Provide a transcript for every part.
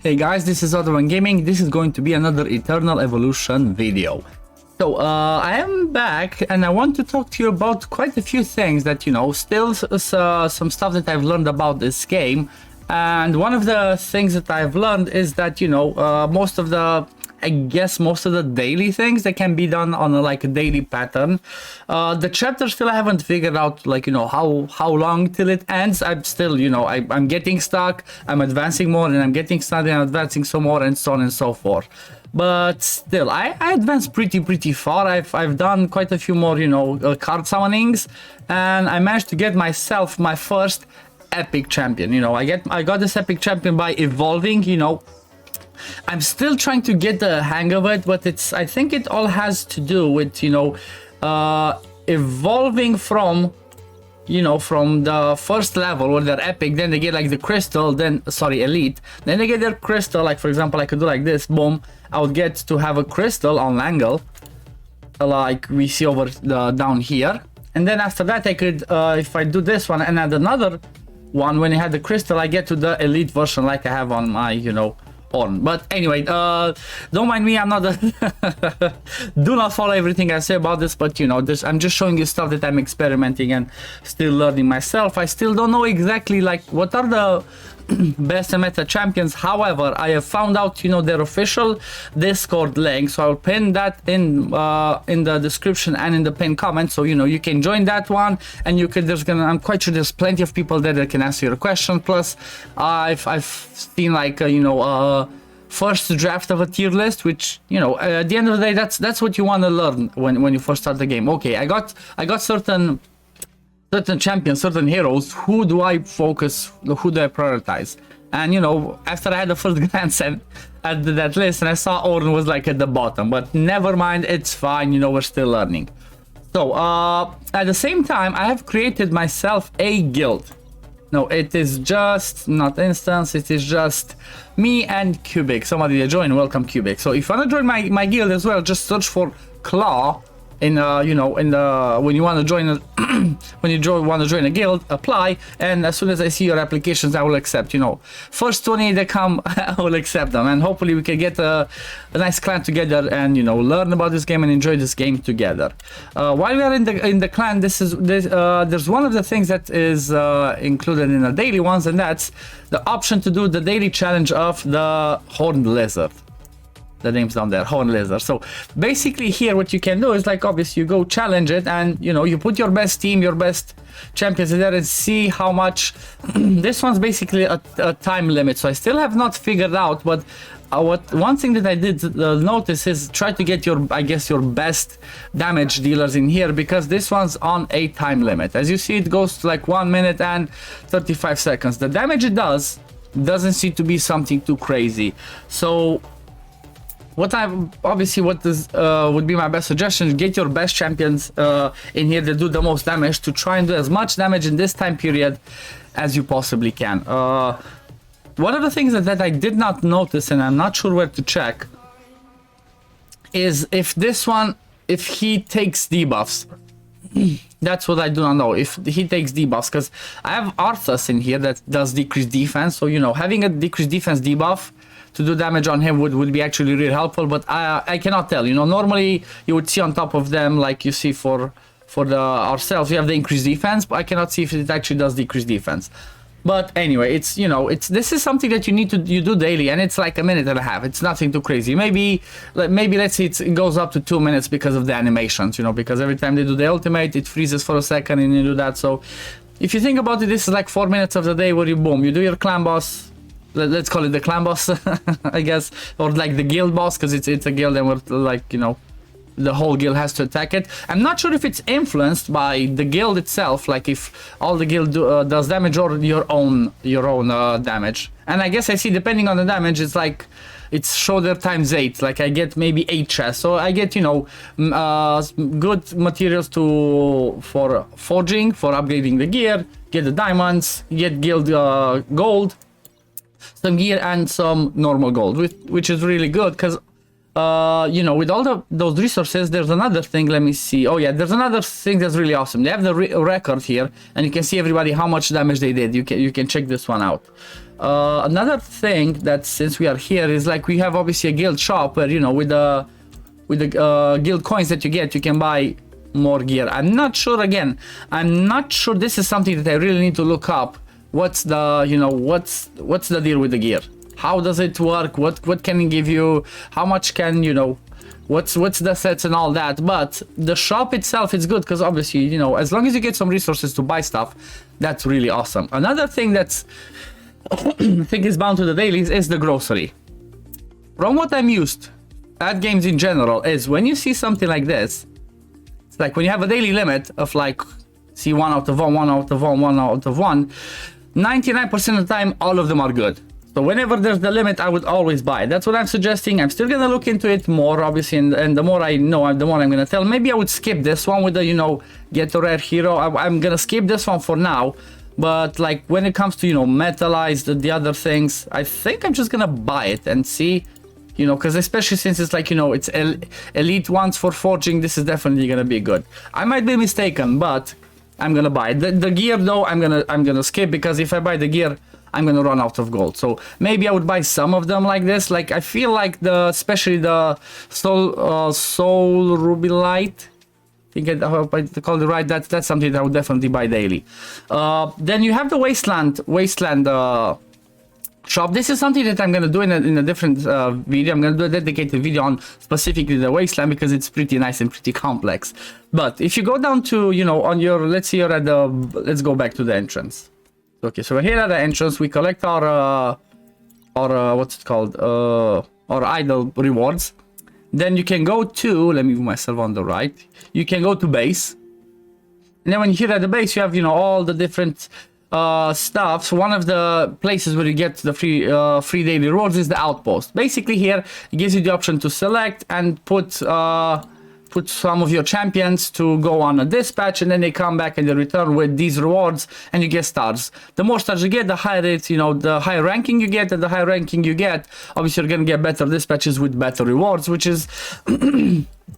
Hey guys, this is Otherone Gaming. This is going to be another Eternal Evolution video. So I am back and I want to talk to you about quite a few things that, still some stuff that I've learned about this game. And one of the things that I've learned is that, most of the daily things that can be done on a daily pattern. The chapter still I haven't figured out how long till it ends. I'm still I'm getting stuck, I'm advancing more, and I'm getting stuck and I'm advancing some more, and so on and so forth. But still I advanced pretty far. I've done quite a few more card summonings, and I managed to get myself my first epic champion. I got this epic champion by evolving. I'm still trying to get the hang of it, but I think it all has to do with evolving from the first level where they're epic, then they get the crystal, elite, then they get their crystal. Like for example, I could do like this, boom, I would get to have a crystal on angle like we see over down here, and then after that I could if I do this one and add another one, when I had the crystal I get to the elite version like I have on my on. But anyway, don't mind me, I'm not do not follow everything I say about this, but I'm just showing you stuff that I'm experimenting and still learning myself. I still don't know exactly what are the best and meta champions. However, I have found out their official Discord link, so I'll pin that in the description and in the pinned comment, so you can join that one, and I'm quite sure there's plenty of people there that can answer your question. Plus I've seen first draft of a tier list, which at the end of the day that's what you want to learn when you first start the game. Okay, I got certain champions, certain heroes. Who do I focus? Who do I prioritize? And after I had the first glance at that list, and I saw Ornn was at the bottom, but never mind, it's fine. We're still learning. So at the same time, I have created myself a guild. No, it is just not instance. It is just me and Cubic. Somebody that joined, welcome Cubic. So if you want to join my guild as well, just search for Claw. In when you want to join want to join a guild, apply, and as soon as I see your applications, I will accept. First 20 that come, I will accept them, and hopefully we can get a nice clan together and learn about this game and enjoy this game together. While we are in the clan, there's one of the things that is included in the daily ones, and that's the option to do the daily challenge of the Horned Lizard. The name's down there, Horned Lizard. So basically here what you can do is obviously you go challenge it, and you put your best team, your best champions in there, and see how much. This one's basically a time limit, so I still have not figured out, but one thing that I did notice is try to get your best damage dealers in here, because this one's on a time limit. As you see, it goes to 1 minute and 35 seconds. The damage it doesn't seem to be something too crazy. So would be my best suggestion: get your best champions in here that do the most damage, to try and do as much damage in this time period as you possibly can. One of the things that I did not notice, and I'm not sure where to check, is if he takes debuffs. That's what I do not know, if he takes debuffs, because I have Arthas in here that does decreased defense, so having a decreased defense debuff to do damage on him would be actually really helpful, but I cannot tell. Normally you would see on top of them, like you see for ourselves, we have the increased defense, but I cannot see if it actually does decrease defense. But anyway, this is something that you do daily, and it's like a minute and a half. It's nothing too crazy. Maybe let's say it goes up to 2 minutes because of the animations, because every time they do the ultimate, it freezes for a second and you do that. So if you think about it, this is 4 minutes of the day where you do your clan boss. Let's call it the clan boss, I guess, or the guild boss, because it's a guild and we're the whole guild has to attack it. I'm not sure if it's influenced by the guild itself, if all the guild does damage, or your own damage. And I guess I see, depending on the damage, it's shoulder times 8. I get maybe 8 chests, so I get good materials for forging, for upgrading the gear, get the diamonds, get guild gold, some gear, and some normal gold, which is really good, because you know, with all those resources, there's another thing. Let me see. Oh yeah, there's another thing that's really awesome. They have the record here, and you can see everybody how much damage they did. You can check this one out. Another thing that, since we are here, is like we have obviously a guild shop where, you know, with the guild coins that you get, you can buy more gear. I'm not sure, again, I'm not sure, this is something that I really need to look up. What's the, you know, what's the deal with the gear? How does it work? What can it give you? How much can, you know, what's the sets and all that? But the shop itself is good because obviously, you know, as long as you get some resources to buy stuff, that's really awesome. Another thing that's I think is bound to the dailies is the grocery. From what I'm used at games in general is when you see something like this, it's like when you have a daily limit of like, see 1 out of 1, 1 out of 1, 1 out of 1, 99% of the time, all of them are good. So whenever there's the limit, I would always buy. That's what I'm suggesting. I'm still gonna look into it more, obviously, and the more I know, the more I'm gonna tell. Maybe I would skip this one with the, you know, get a rare hero. I'm gonna skip this one for now. But like when it comes to, you know, metalized, the other things, I think I'm just gonna buy it and see, you know, because especially since it's like, you know, it's elite ones for forging, this is definitely gonna be good. I might be mistaken, but I'm gonna buy it. The gear though, I'm gonna skip, because if I buy the gear, I'm gonna run out of gold. So maybe I would buy some of them like this. Like I feel like especially the soul ruby light, I think I hope I called it right. That's something that I would definitely buy daily. Then you have the Wasteland shop. This is something that I'm gonna do in a different video. I'm gonna do a dedicated video on specifically the Wasteland because it's pretty nice and pretty complex. But if you go down to, you know, on your, let's see, you're at the, let's go back to the entrance. Okay, so we're here at the entrance. We collect our what's it called? Our idle rewards. Then you can go to, let me move myself on the right. You can go to base. And then when you're here at the base, you have, you know, all the different stuff. So one of the places where you get the free daily rewards is the outpost. Basically here, it gives you the option to select and put some of your champions to go on a dispatch, and then they come back and they return with these rewards, and you get stars. The more stars you get, the higher it's, you know, the higher ranking you get, and the higher ranking you get, obviously you're gonna get better dispatches with better rewards, which is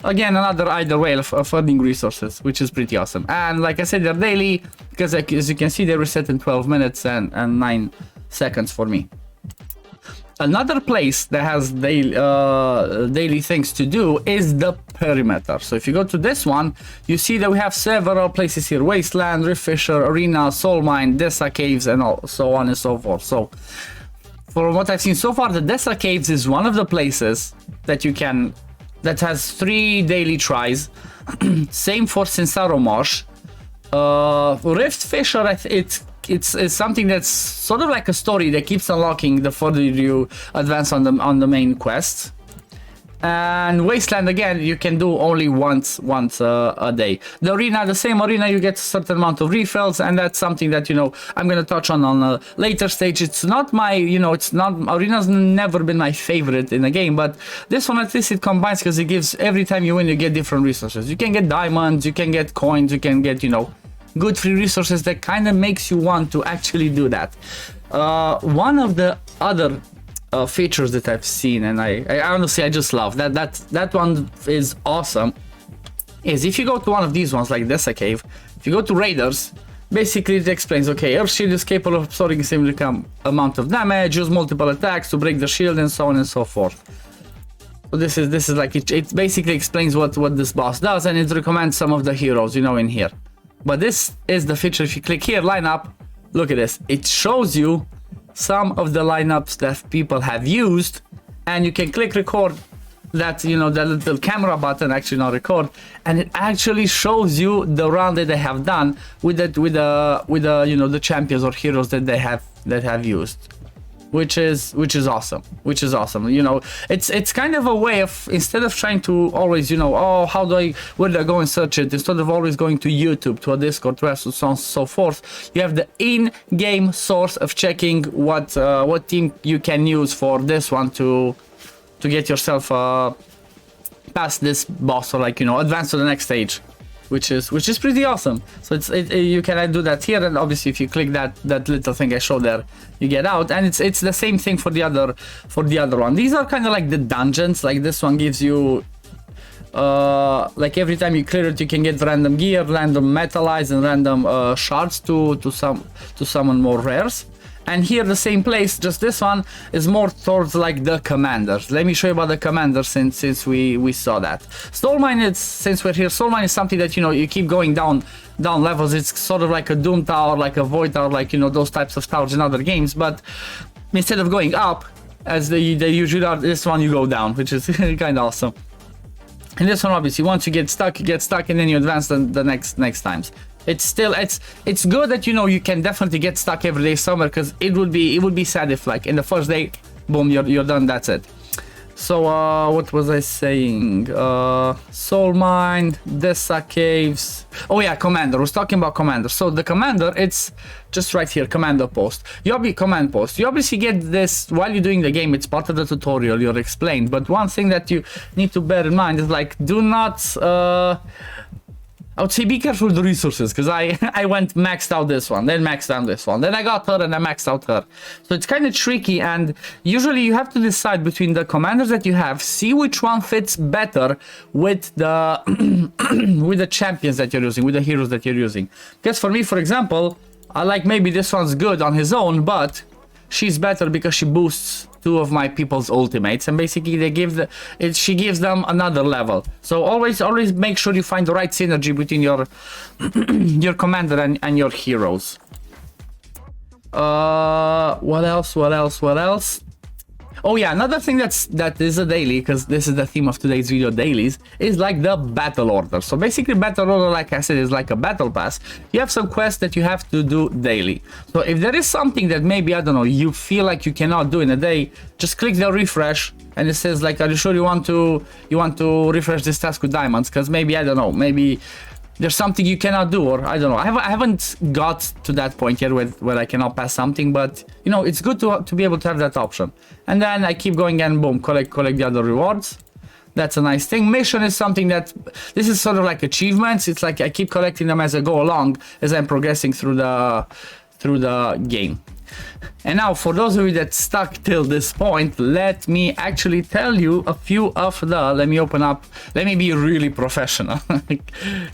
again another either way of earning resources, which is pretty awesome. And like I said, they're daily because, like, as you can see, they reset in 12 minutes and 9 seconds for me. Another place that has daily things to do is the perimeter. So if you go to this one, you see that we have several places here: Wasteland, Rift Fisher, Arena, Soul Mine, Dessa Caves, and so on and so forth. So from what I've seen so far, the Dessa Caves is one of the places that you can, that has 3 daily tries. Same for Sinsaro Marsh. Rift Fisher, it's something that's sort of like a story that keeps unlocking the further you advance on the main quests. And Wasteland, again, you can do only once a day. The arena, the same arena, you get a certain amount of refills, and that's something that, you know, I'm gonna touch on a later stage. It's not my, you know, it's not, arena's never been my favorite in the game, but this one at least it combines, because it gives, every time you win you get different resources. You can get diamonds, you can get coins, you can get, you know, good free resources that kind of makes you want to actually do that. One of the other features that I've seen, and I honestly I just love that one is awesome, is if you go to one of these ones like Dessa Cave, if you go to Raiders, basically it explains, okay, Earth Shield is capable of absorbing a significant amount of damage, use multiple attacks to break the shield, and so on and so forth. So this is like it basically explains what this boss does, and it recommends some of the heroes, you know, in here. But this is the feature. If you click here, lineup, look at this. It shows you some of the lineups that people have used, and you can click record, that, you know, the little camera button, actually not record, and it actually shows you the run that they have done with the you know, the champions or heroes that they have used. Which is awesome. You know, it's kind of a way of, instead of trying to always, you know, oh, where do I go and search it, instead of always going to YouTube, to a Discord, to so on and so forth, you have the in-game source of checking what team you can use for this one to get yourself past this boss, or like, you know, advance to the next stage. which is pretty awesome. So you can do that here, and obviously if you click that little thing I showed there, you get out, and it's the same thing for the other one. These are kind of like the dungeons. Like this one gives you like every time you clear it, you can get random gear, random metallize, and random shards to summon more rares. And here the same place, just this one is more towards like the commanders. Let me show you about the commanders since we saw that. Soul Mine is, since we're here, Soul Mine is something that, you know, you keep going down levels. It's sort of like a Doom Tower, like a Void Tower, like, you know, those types of towers in other games. But instead of going up, as they usually are, this one you go down, which is kind of awesome. And this one, obviously, once you get stuck, and then you advance the next times. It's good that, you know, you can definitely get stuck every day somewhere, because it would be sad if, like, in the first day, boom, you're done, that's it. So what was I saying? Soul Mine, Dessa Caves. Oh yeah, Commander. I was talking about Commander. So the Commander, it's just right here, Commander Post. Command Post. You obviously get this while you're doing the game. It's part of the tutorial. You're explained. But one thing that you need to bear in mind is, like, do not I would say be careful with the resources, because I went maxed out this one, then maxed out this one, then I got her and I maxed out her. So it's kind of tricky, and usually you have to decide between the commanders that you have, see which one fits better with the with the champions that you're using, with the heroes that you're using. Because for me, for example, I like maybe this one's good on his own, but she's better because she boosts two of my people's ultimates, and basically she gives them another level. So always make sure you find the right synergy between your your commander and your heroes. What else? Oh yeah, another thing that is a daily, because this is the theme of today's video, dailies, is like the battle order. So basically battle order, like I said, is like a battle pass. You have some quests that you have to do daily. So if there is something that maybe, I don't know, you feel like you cannot do in a day, just click the refresh, and it says like, are you sure you want to refresh this task with diamonds? Because maybe, I don't know, maybe there's something you cannot do, or I don't know. I haven't got to that point yet where I cannot pass something, but you know, it's good to be able to have that option. And then I keep going and boom, collect the other rewards. That's a nice thing. Mission is something that, this is sort of like achievements. It's like I keep collecting them as I go along, as I'm progressing through the game. And now, for those of you that stuck till this point, let me actually tell you a few of the, let me be really professional.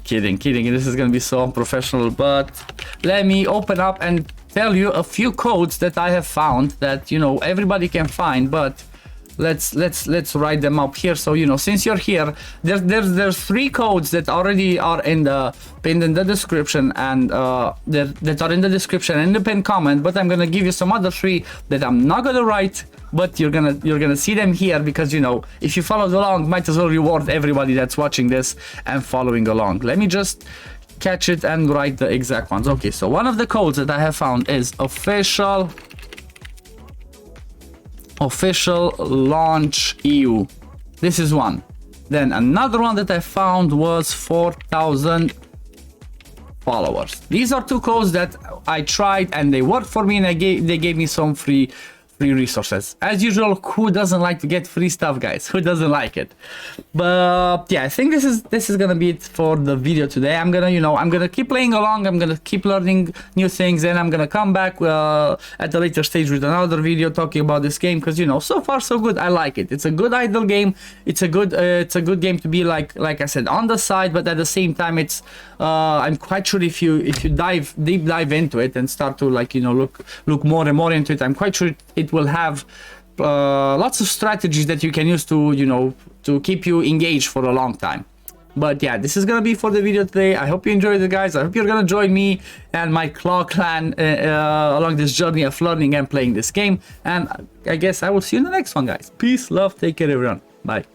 kidding, this is gonna be so unprofessional, but let me open up and tell you a few codes that I have found that, you know, everybody can find, but let's write them up here. So, you know, since you're here, there's 3 codes that already are pinned in the description, and that are in the description and the pinned comment, but I'm gonna give you some other 3 that I'm not gonna write, but you're gonna see them here, because, you know, if you followed along, might as well reward everybody that's watching this and following along. Let me just catch it and write the exact ones. Okay, so one of the codes that I have found is official launch EU. This is one. Then another one that I found was 4,000 followers. These are 2 codes that I tried and they worked for me, and they gave me some free resources. As usual, who doesn't like to get free stuff, guys? Who doesn't like it? But yeah, I think this is gonna be it for the video today. I'm gonna keep playing along, I'm gonna keep learning new things, and I'm gonna come back at a later stage with another video talking about this game, because, you know, so far so good. I like it. It's a good idle game. It's a good game to be like I said, on the side, but at the same time, it's I'm quite sure if you deep dive into it and start to, like, you know, look more and more into it, I'm quite sure it will have lots of strategies that you can use to, you know, to keep you engaged for a long time. But yeah, this is gonna be for the video today. I hope you enjoyed it, guys. I hope you're gonna join me and my Claw clan along this journey of learning and playing this game, and I guess I will see you in the next one, guys. Peace, love, take care, everyone. Bye.